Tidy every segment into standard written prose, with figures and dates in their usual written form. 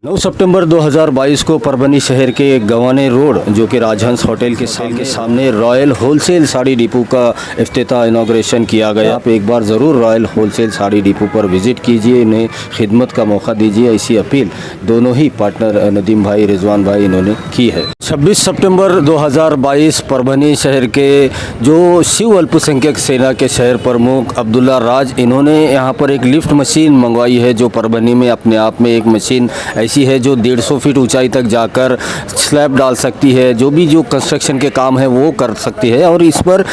9 सितंबर 2022 को परभनी शहर के गवाने रोड जो कि राजहंस होटल के सामने रॉयल होलसेल साड़ी डिपो का इफ्तिताह इनॉग्रेशन किया गया। आप एक बार ज़रूर रॉयल होलसेल साड़ी डिपो पर विज़िट कीजिए, इन्हें खिदमत का मौका दीजिए। ऐसी अपील दोनों ही पार्टनर नदीम भाई, रिजवान भाई इन्होंने की है। 26 सितंबर 2022 परभनी शहर के जो शिव अल्पसंख्यक सेना के शहर प्रमुख अब्दुल्ला राज, इन्होंने यहाँ पर एक लिफ्ट मशीन मंगवाई है जो परभनी में अपने आप में एक मशीन ऐसी है जो 150 फीट ऊंचाई तक जाकर स्लैब डाल सकती है। जो कंस्ट्रक्शन के काम है वो कर सकती है और इस पर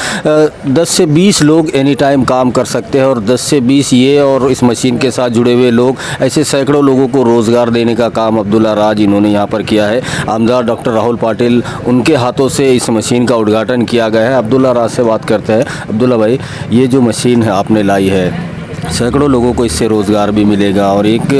10 से 20 लोग एनी टाइम काम कर सकते हैं और 10 से 20 ये और इस मशीन के साथ जुड़े हुए लोग, ऐसे सैकड़ों लोगों को रोज़गार देने का काम अब्दुल्ला राज इन्होंने यहाँ पर किया है। आमदार डॉक्टर राहुल पाटिल, उनके हाथों से इस मशीन का उद्घाटन किया गया है। अब्दुल्ला राज से बात करते हैं। अब्दुल्ला भाई, ये जो मशीन है आपने लाई है, सैकड़ों लोगों को इससे रोज़गार भी मिलेगा और एक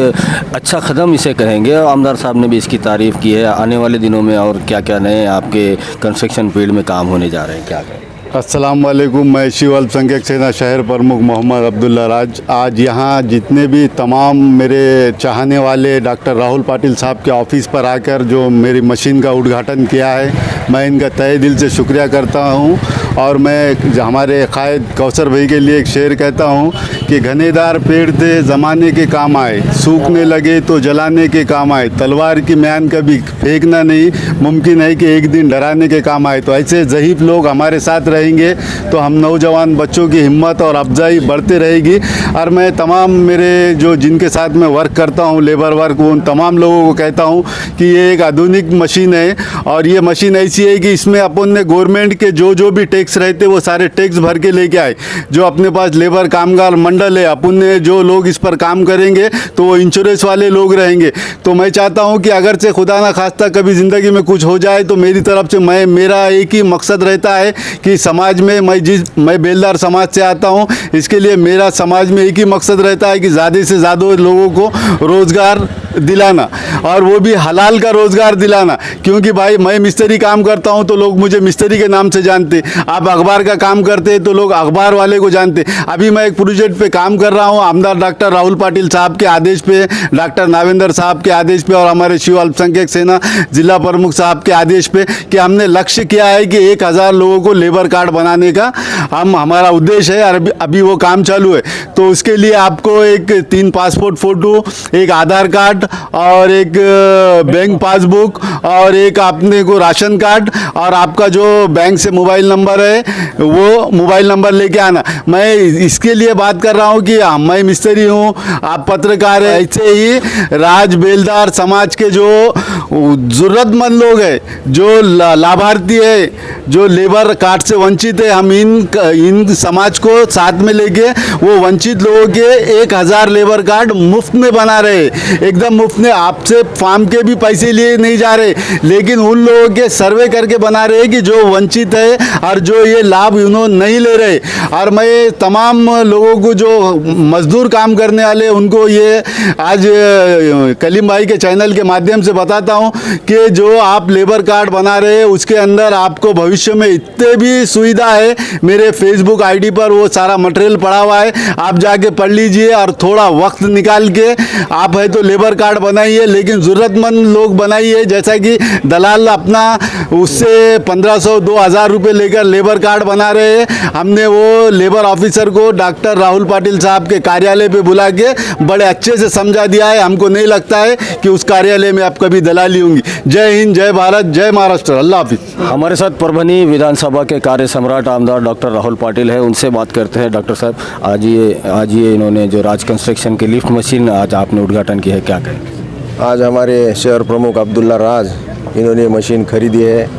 अच्छा कदम इसे कहेंगे। आमदार साहब ने भी इसकी तारीफ़ की है। आने वाले दिनों में और क्या क्या नए आपके कंस्ट्रक्शन फील्ड में काम होने जा रहे हैं, क्या कहें? अस्सलाम वालेकुम। मैं शिव अल्पसंख्यक सेना शहर प्रमुख मोहम्मद अब्दुल्ला राज। आज यहाँ जितने भी तमाम मेरे चाहने वाले डॉक्टर राहुल पाटिल साहब के ऑफ़िस पर आकर जो मेरी मशीन का उद्घाटन किया है, मैं इनका तहे दिल से शुक्रिया करता हूँ। और मैं हमारे कायद कौसर भाई के लिए एक शेर कहता हूँ कि घनेदार पेड़ थे ज़माने के काम आए, सूखने लगे तो जलाने के काम आए, तलवार की म्यान कभी फेंकना नहीं, मुमकिन है कि एक दिन डराने के काम आए। तो ऐसे ज़हीफ़ लोग हमारे साथ रहेंगे तो हम नौजवान बच्चों की हिम्मत और अफजाई बढ़ती रहेगी। और मैं तमाम मेरे जो जिनके साथ मैं वर्क करता हूँ, लेबर वर्क, उन तमाम लोगों को कहता हूँ कि ये एक आधुनिक मशीन है और ये मशीन ऐसी है कि इसमें अपन ने गवर्नमेंट के जो भी टैक्स रहते वो सारे टैक्स भर के लेके आए। जो अपने पास लेबर कामगार मंडल है, अपन ने जो लोग इस पर काम करेंगे तो वो इंश्योरेंस वाले लोग रहेंगे। तो मैं चाहता हूँ कि अगर से खुदा ना खास्ता कभी ज़िंदगी में कुछ हो जाए तो मेरी तरफ से मेरा एक ही मकसद रहता है कि समाज में मैं बेलदार समाज से आता हूँ, इसके लिए मेरा समाज में एक ही मकसद रहता है कि ज़्यादा से ज़्यादा लोगों को रोज़गार दिलाना और वो भी हलाल का रोज़गार दिलाना। क्योंकि भाई मैं मिस्त्री काम करता हूँ तो लोग मुझे मिस्त्री के नाम से जानते, आप अखबार का काम करते हैं तो लोग अखबार वाले को जानते। अभी मैं एक प्रोजेक्ट पे काम कर रहा हूँ आमदार डॉक्टर राहुल पाटिल साहब के आदेश पे, डॉक्टर नावेंद्र साहब के आदेश पे और हमारे शिव अल्पसंख्यक सेना जिला प्रमुख साहब के आदेश पे कि हमने लक्ष्य किया है कि 1000 लोगों को लेबर कार्ड बनाने का हमारा उद्देश्य है और अभी वो काम चालू है। तो उसके लिए आपको एक 3 पासपोर्ट फ़ोटो, एक आधार कार्ड और एक बैंक पासबुक और एक आपने को राशन कार्ड और आपका जो बैंक से मोबाइल नंबर है वो मोबाइल नंबर लेके आना। मैं इसके लिए बात कर रहा हूँ कि मैं मिस्त्री हूँ, आप पत्रकार हैं, ऐसे ही राज बेलदार समाज के जो ज़रूरतमंद लोग हैं, जो लाभार्थी है, जो लेबर कार्ड से वंचित है, हम इन समाज को साथ में लेके वो वंचित लोगों के 1000 लेबर कार्ड मुफ्त में बना रहे, एकदम मुफ्त में। आपसे फार्म के भी पैसे लिए नहीं जा रहे, लेकिन उन लोगों के सर्वे करके बना रहे कि जो वंचित है और जो ये लाभ उन्होंने नहीं ले रहे। और मैं तमाम लोगों को जो मजदूर काम करने वाले उनको ये आज कलीम भाई के चैनल के माध्यम से बताता हूँ कि जो आप लेबर कार्ड बना रहे हैं उसके अंदर आपको भविष्य में इतने भी सुविधा है। मेरे फेसबुक आईडी पर वो सारा मटेरियल पड़ा हुआ है, आप जाके पढ़ लीजिए और थोड़ा वक्त निकाल के आप है तो लेबर कार्ड बनाइए, लेकिन ज़रूरतमंद लोग बनाइए। जैसा कि दलाल अपना उससे 1500-2000 रुपये लेकर लेबर कार्ड बना रहे हैं, हमने वो लेबर ऑफिसर को डॉक्टर राहुल पाटिल साहब के कार्यालय पे बुला के बड़े अच्छे से समझा दिया है। हमको नहीं लगता है कि उस कार्यालय में आप कभी दलाली होंगी। जय हिंद, जय भारत, जय महाराष्ट्र, अल्लाह हाफिज़। हमारे साथ परभनी विधानसभा के कार्य सम्राट आमदार डॉक्टर राहुल पाटिल है, उनसे बात करते हैं। डॉक्टर साहब, आज ये इन्होंने जो राज कंस्ट्रक्शन की लिफ्ट मशीन आज आपने उद्घाटन किया है, क्या कहें? आज हमारे शहर प्रमुख अब्दुल्ला राज इन्होंने मशीन खरीदी है।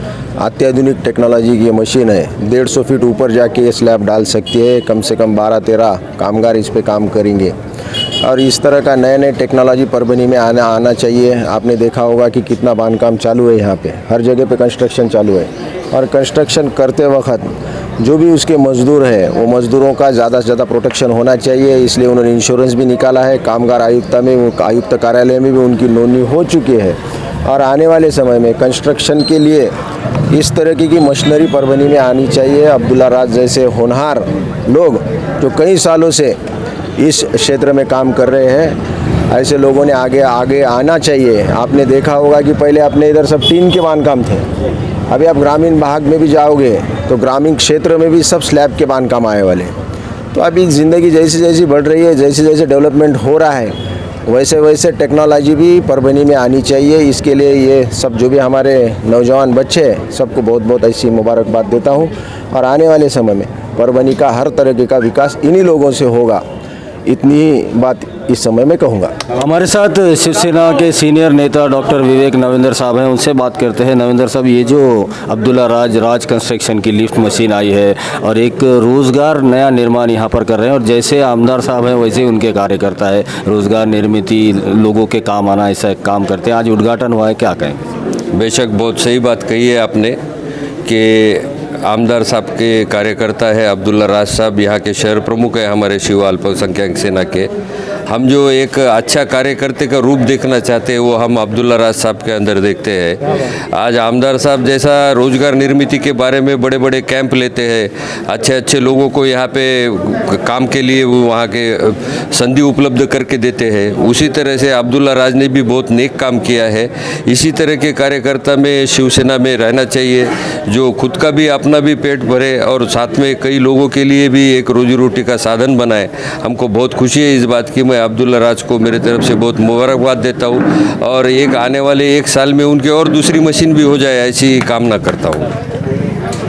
अत्याधुनिक टेक्नोलॉजी की ये मशीन है, 150 फीट ऊपर जाके ये स्लैब डाल सकती है। कम से कम 12-13 कामगार इस पे काम करेंगे और इस तरह का नए टेक्नोलॉजी परभनी में आना चाहिए। आपने देखा होगा कि कितना बांधकाम चालू है, यहाँ पे हर जगह पे कंस्ट्रक्शन चालू है और कंस्ट्रक्शन करते वक्त जो भी उसके मज़दूर हैं वो मज़दूरों का ज़्यादा से ज़्यादा प्रोटेक्शन होना चाहिए। इसलिए उन्होंने इंश्योरेंस भी निकाला है। कामगार आयुक्त कार्यालय में भी उनकी नोंदणी हो चुकी है और आने वाले समय में कंस्ट्रक्शन के लिए इस तरह की मशीनरी परभनी में आनी चाहिए। अब्दुल्ला राज जैसे होनहार लोग जो कई सालों से इस क्षेत्र में काम कर रहे हैं, ऐसे लोगों ने आगे आगे आना चाहिए। आपने देखा होगा कि पहले अपने इधर सब टीन के बांधकाम थे, अभी आप ग्रामीण भाग में भी जाओगे तो ग्रामीण क्षेत्र में भी सब स्लैब के बांधकाम आए वाले। तो अभी ज़िंदगी जैसी जैसी बढ़ रही है, जैसे जैसे डेवलपमेंट हो रहा है, वैसे वैसे टेक्नोलॉजी भी परभनी में आनी चाहिए। इसके लिए ये सब जो भी हमारे नौजवान बच्चे हैं सबको बहुत बहुत ऐसी मुबारकबाद देता हूँ। और आने वाले समय में परभनी का हर तरह का विकास इन्हीं लोगों से होगा, इतनी ही बात इस समय में कहूँगा। हमारे साथ शिवसेना के सीनियर नेता डॉक्टर विवेक नविंदर साहब हैं, उनसे बात करते हैं। नविंदर साहब, ये जो अब्दुल्ला राज कंस्ट्रक्शन की लिफ्ट मशीन आई है और एक रोज़गार नया निर्माण यहाँ पर कर रहे हैं, और जैसे आमदार साहब हैं वैसे उनके कार्यकर्ता है, रोज़गार निर्मित लोगों के काम आना ऐसा काम करते हैं। आज उद्घाटन हुआ है, क्या कहेंगे? बेशक बहुत सही बात कही है आपने कि आमदार साहब के कार्यकर्ता है अब्दुल्ला राज साहब, यहाँ के शहर प्रमुख है हमारे शिव अल्पसंख्यक सेना के। हम जो एक अच्छा कार्यकर्ता का रूप देखना चाहते हैं वो हम अब्दुल्ला राज साहब के अंदर देखते हैं। आज आमदार साहब जैसा रोज़गार निर्मित के बारे में बड़े बड़े कैंप लेते हैं, अच्छे अच्छे लोगों को यहाँ पे काम के लिए वो वहाँ के संधि उपलब्ध करके देते हैं। उसी तरह से अब्दुल्ला राज ने भी बहुत नेक काम किया है। इसी तरह के कार्यकर्ता में शिवसेना में रहना चाहिए, जो खुद का भी अपना भी पेट भरे और साथ में कई लोगों के लिए भी एक रोजी रोटी का साधन बनाए। हमको बहुत खुशी है इस बात की। मैं अब्दुल्ला राज को मेरे तरफ से बहुत मुबारकबाद देता हूँ और एक आने वाले एक साल में उनके और दूसरी मशीन भी हो जाए ऐसी कामना करता हूँ।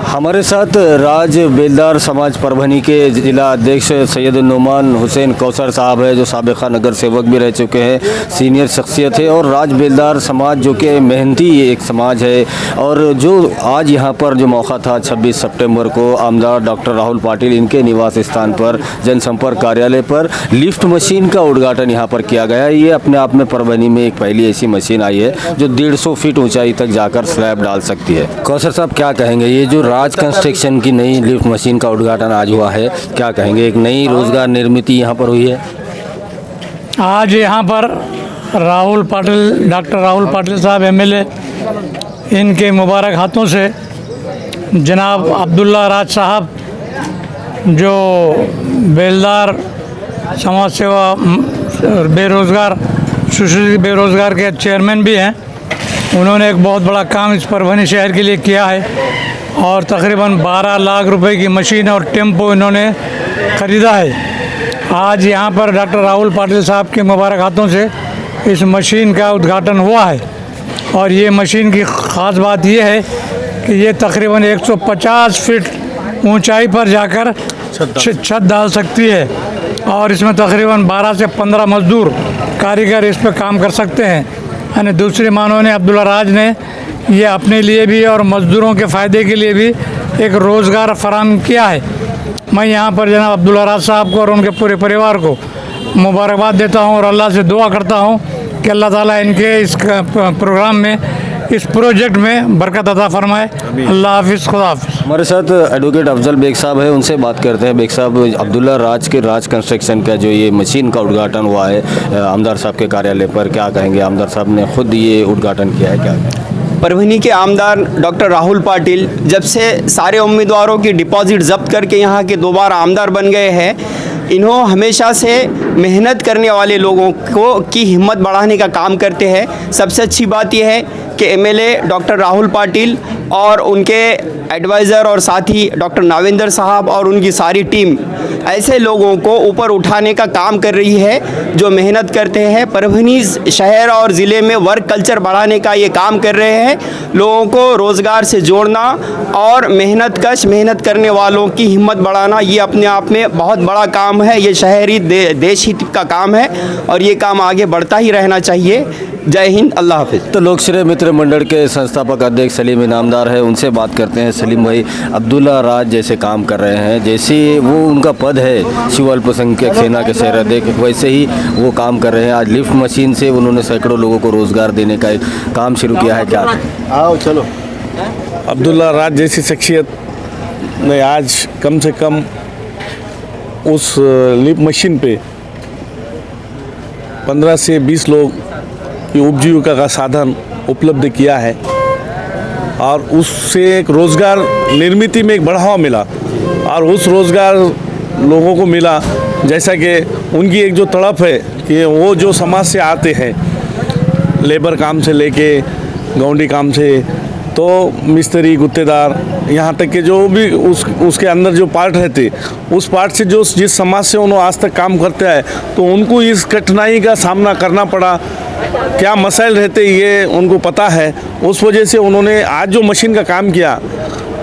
हमारे साथ राज बेलदार समाज परभनी के जिला अध्यक्ष सैयद नुमान हुसैन कौसर साहब है, जो साबिक़ा नगर सेवक भी रह चुके हैं, सीनियर शख्सियत है। और राज बेलदार समाज जो कि मेहनती एक समाज है, और जो आज यहाँ पर जो मौका था 26 सितंबर को आमदार डॉक्टर राहुल पाटिल इनके निवास स्थान पर जनसंपर्क कार्यालय पर लिफ्ट मशीन का उद्घाटन यहाँ पर किया गया। ये अपने आप में परभनी में एक पहली ऐसी मशीन आई है जो 150 फीट ऊंचाई तक जाकर स्लैब डाल सकती है। कौसर साहब, क्या कहेंगे? ये जो राज कंस्ट्रक्शन की नई लिफ्ट मशीन का उद्घाटन आज हुआ है, क्या कहेंगे? एक नई रोजगार निर्मित यहाँ पर हुई है। आज यहाँ पर राहुल पाटिल, डॉक्टर राहुल पाटिल साहब एमएलए, इनके मुबारक हाथों से जनाब अब्दुल्ला राज साहब जो बेलदार समाज सेवा बेरोज़गार सुशील बेरोज़गार के चेयरमैन भी हैं, उन्होंने एक बहुत बड़ा काम इस परभनी शहर के लिए किया है और तकरीबन 12 लाख रुपए की मशीन और टेम्पो इन्होंने ख़रीदा है। आज यहाँ पर डॉक्टर राहुल पाटिल साहब के मुबारक हाथों से इस मशीन का उद्घाटन हुआ है। और ये मशीन की ख़ास बात ये है कि ये तकरीबन 150 फीट ऊंचाई पर जाकर छत डाल सकती है और इसमें तकरीबन 12 से 15 मज़दूर कारीगर इस पर काम कर सकते हैं। यानी दूसरे मानों ने अब्दुल्ला राज ने ये अपने लिए भी और मज़दूरों के फ़ायदे के लिए भी एक रोज़गार फराहम किया है। मैं यहाँ पर जनाब अब्दुल्ला राज साहब को और उनके पूरे परिवार को मुबारकबाद देता हूँ और अल्लाह से दुआ करता हूँ कि अल्लाह ताला इनके इस प्रोग्राम में, इस प्रोजेक्ट में बरकत अता फरमाए। अल्लाह हाफिज़, खुदा हाफिज़। हमारे साथ एडवोकेट अफजल बेग साहब है, उनसे बात करते हैं। बेग साहब, अब्दुल्ला राज के राज कंस्ट्रक्शन का जो ये मशीन का उद्घाटन हुआ है आमदार साहब के कार्यालय पर, क्या कहेंगे? आमदार साहब ने खुद ये उद्घाटन किया है, क्या कहेंगे? परभनी के आमदार डॉक्टर राहुल पाटिल जब से सारे उम्मीदवारों की डिपॉजिट जब्त करके यहाँ के दोबारा आमदार बन गए हैं, इन्हों हमेशा से मेहनत करने वाले लोगों को की हिम्मत बढ़ाने का काम करते हैं। सबसे अच्छी बात यह है कि एमएलए डॉक्टर राहुल पाटिल और उनके एडवाइज़र और साथी डॉक्टर नाविंदर साहब और उनकी सारी टीम ऐसे लोगों को ऊपर उठाने का काम कर रही है जो मेहनत करते हैं। परभनी शहर और ज़िले में वर्क कल्चर बढ़ाने का ये काम कर रहे हैं, लोगों को रोज़गार से जोड़ना और मेहनत करने वालों की हिम्मत बढ़ाना, ये अपने आप में बहुत बड़ा काम है। ये शहरी देश हित का काम है और ये काम आगे बढ़ता ही रहना चाहिए। जय हिंद, अल्लाह हाफिज़। तो लोकश्रेय मित्र मंडल के संस्थापक अध्यक्ष सलीम इनामदार है, उनसे बात करते हैं। सलीम भाई, अब्दुल्ला राज जैसे काम कर रहे हैं, जैसे वो उनका पद है शिव अल्पसंख्यक सेना के शहर अध्यक्ष, वैसे ही वो काम कर रहे हैं। आज लिफ्ट मशीन से उन्होंने सैकड़ों लोगों को रोज़गार देने का एक काम शुरू किया है। क्या आओ चलो। अब्दुल्ला राज जैसी शख्सियत ने आज कम से कम उस लिफ्ट मशीन पे 15 से 20 लोग की उपजीविका का साधन उपलब्ध किया है और उससे एक रोज़गार निर्मित में एक बढ़ावा मिला और उस रोज़गार लोगों को मिला। जैसा कि उनकी एक जो तड़प है कि वो जो समाज से आते हैं, लेबर काम से लेके गौंडी काम से, तो मिस्त्री गुत्तेदार, यहाँ तक कि जो भी उसके अंदर जो पार्ट रहते, उस पार्ट से जो जिस समाज से उन्होंने आज तक काम करते हैं, तो उनको इस कठिनाई का सामना करना पड़ा, क्या मसाइल रहते ये उनको पता है। उस वजह से उन्होंने आज जो मशीन का काम किया,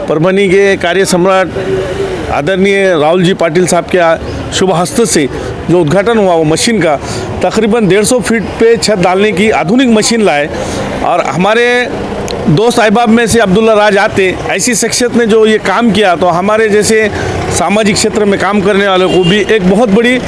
परभनी के कार्य सम्राट आदरणीय राहुल जी पाटिल साहब के शुभ हस्त से जो उद्घाटन हुआ वो मशीन का, तकरीबन 150 फीट पे छत डालने की आधुनिक मशीन लाए। और हमारे दोस्त अहबाब में से अब्दुल्ला राज आते, ऐसी शख्सियत ने जो ये काम किया, तो हमारे जैसे सामाजिक क्षेत्र में काम करने वालों को भी एक बहुत बड़ी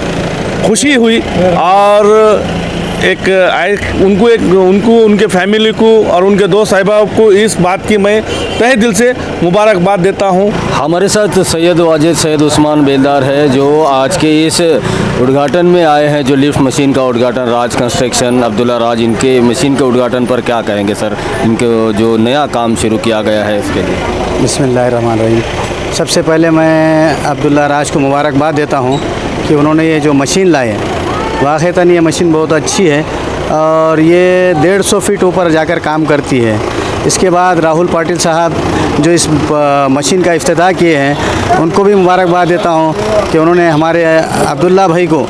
खुशी हुई। और उनको उनके फैमिली को और उनके दोस्त अहबाब को इस बात की मैं तहे दिल से मुबारकबाद देता हूँ। हमारे साथ सैयद वाजिद सैयद उस्मान बेलदार है, जो आज के इस उद्घाटन में आए हैं, जो लिफ्ट मशीन का उद्घाटन राज कंस्ट्रक्शन अब्दुल्ला राज, इनके मशीन के उद्घाटन पर क्या कहेंगे सर, इनके जो नया काम शुरू किया गया है इसके लिए। बिस्मिल्लाहिर्रहमानिर्रहीम। सबसे पहले मैं अब्दुल्ला राज को मुबारकबाद देता हूँ कि उन्होंने ये जो मशीन लाई है, वाक़तन ये मशीन बहुत अच्छी है और ये 150 फीट ऊपर जाकर काम करती है। इसके बाद राहुल पाटिल साहब जो इस मशीन का इफ्तिताह किए हैं, उनको भी मुबारकबाद देता हूँ कि उन्होंने हमारे अब्दुल्ला भाई को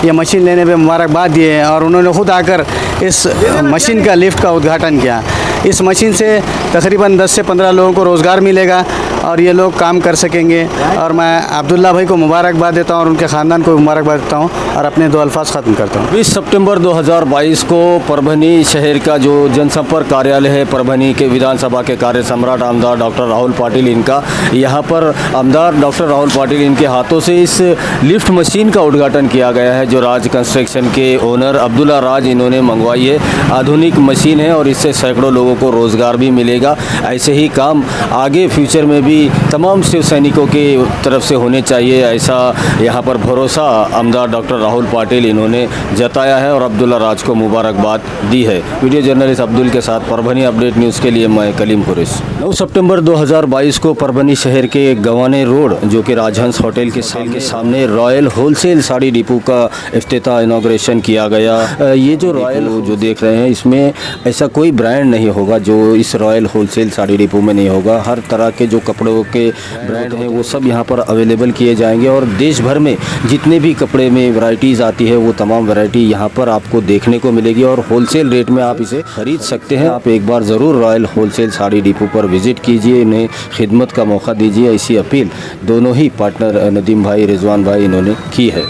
ये मशीन लेने पे मुबारकबाद दिए हैं और उन्होंने ख़ुद आकर इस मशीन का लिफ्ट का उद्घाटन किया। इस मशीन से तकरीबन 10 से 15 लोगों को रोज़गार मिलेगा और ये लोग काम कर सकेंगे। और मैं अब्दुल्ला भाई को मुबारकबाद देता हूँ और उनके ख़ानदान को मुबारकबाद देता हूँ और अपने 2 अल्फाज ख़त्म करता हूँ। 20 सितंबर 2022 को परभनी शहर का जो जनसंपर्क कार्यालय है, परभनी के विधानसभा के कार्य सम्राट आमदार डॉक्टर राहुल पाटिल, इनका यहाँ पर आमदार डॉक्टर राहुल पाटिल इनके हाथों से इस लिफ्ट मशीन का उद्घाटन किया गया है, जो राज कंस्ट्रक्शन के ओनर अब्दुल्ला राज इन्होंने मंगवाई है। आधुनिक मशीन है और इससे सैकड़ों लोगों को रोज़गार भी मिलेगा। ऐसे ही काम आगे फ्यूचर में भी तमाम शिव सैनिकों की तरफ से होने चाहिए, ऐसा यहाँ पर भरोसा आमदार डॉक्टर राहुल पाटिल इन्होंने जताया है और अब्दुल्ला राज को मुबारकबाद दी है। वीडियो जर्नलिस्ट अब्दुल के साथ परभनी अपडेट न्यूज़ के लिए मैं कलीम कुरैश। 9 सितंबर 2022 को परभनी शहर के गवाने रोड, जो कि राजहंस होटल के सामने रॉयल होलसेल साड़ी डिपो का इफ्तिताह इनॉग्रेशन किया गया। ये जो रॉयल जो देख रहे हैं, इसमें ऐसा कोई ब्रांड नहीं होगा जो इस रॉयल होलसेल साड़ी डिपो में नहीं होगा। हर तरह के जो कपड़ों के ब्रांड हैं वो सब यहाँ पर अवेलेबल किए जाएंगे और देश भर में जितने भी कपड़े में वैरायटीज़ आती है वो तमाम वैरायटी यहाँ पर आपको देखने को मिलेगी और होलसेल रेट में आप इसे खरीद सकते हैं। आप एक बार ज़रूर रॉयल होलसेल साड़ी डिपो पर विज़िट कीजिए, इन्हें खिदमत का मौका दीजिए, ऐसी अपील दोनों ही पार्टनर नदीम भाई, रिजवान भाई इन्होंने की है।